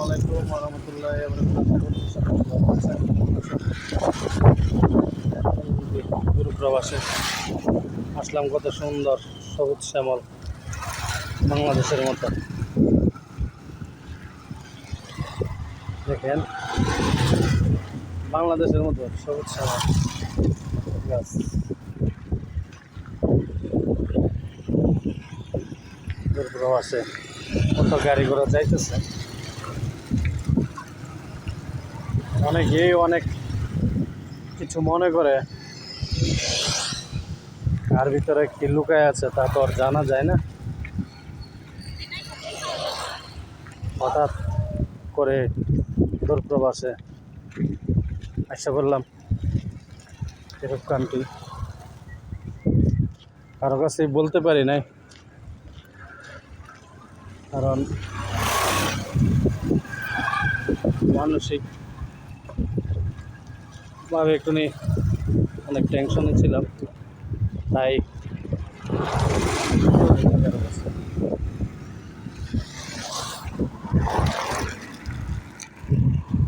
আলাইকুম ওয়া গুরু প্রবাসে আসলাম। কত সুন্দর সবুজ শ্যামল বাংলাদেশের মতো দেখেন, বাংলাদেশের মতো সবুজ শ্যামল গাছ। গুরু প্রবাসে কত গাড়ি ঘোড়া যাইতেছে, অনেকেই অনেক কিছু মনে করে, আর ভিতরে কি লুকায় আছে তা তো আর জানা যায় না। হঠাৎ করে দূর প্রবাসে আশা করলাম এরূপ কান্ট্রি কারো কাছেই বলতে পারি নাই, কারণ মানসিকভাবে একটু অনেক টেনশনে ছিলাম, তাই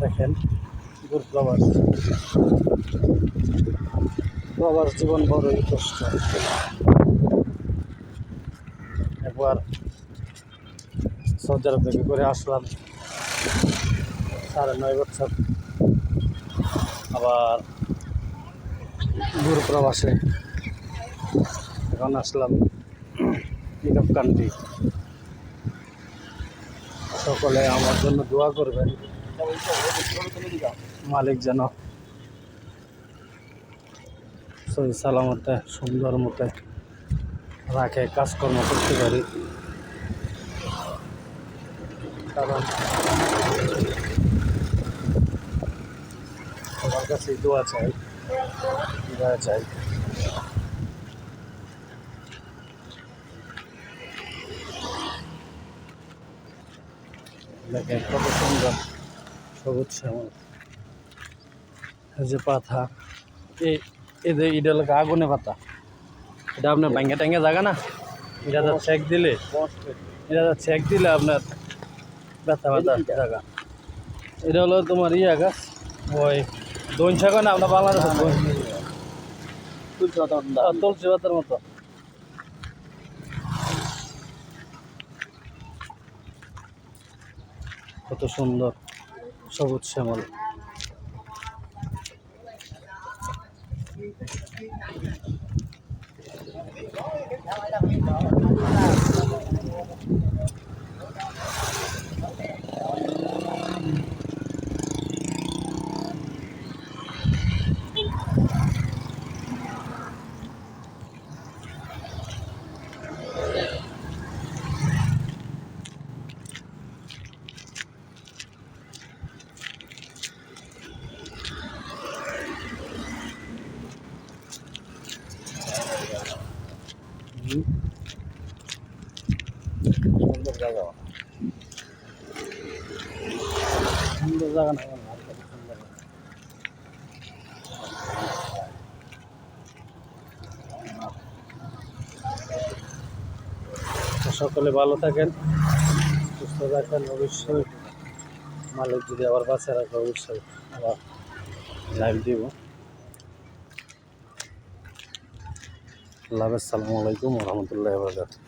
দেখেন দূর প্রবাস জীবন বড়ই কষ্ট। একবার সৌদি আরব থেকে করে আসলাম 9.5 বছর, আবার দূর প্রবাসে এখন আসলাম ইনফ কান্ট্রি। সকলে আমার জন্য দোয়া করবেন, মালিক যেন সহি সালামতে সুন্দর মতে রাখে, কাজকর্ম করতে পারি। কারণ সবার কাছে দোয়া চাই, দোয়া চাই। দেখেন কত সুন্দর সবুজ শ্যামল, এই যে পাতা, এটা হলো আগুনে পাতা, এটা আপনার ভাঙ্গা ট্যাঙ্গা জায়গা না, এটা তো চেক দিলে আপনার ব্যথা জায়গা। এটা হলো তোমার গাছ, ওই দইন শাক না আপনার বাংলাদেশের তুলসী পাতার মতো। কত সুন্দর সবুজ শ্যামল। সুন্দর জায়গা, সুন্দর জায়গা না, সকলে ভালো থাকেন, সুস্থ থাকেন। অবশ্যই মালিক যদি আবার বাঁচা রাখে অবশ্যই আবার লাইভ দিব। আল্লাহ হাফেজ, আসসালামু আলাইকুম ওয়া রাহমাতুল্লাহি ওয়া বারাকাতুহু।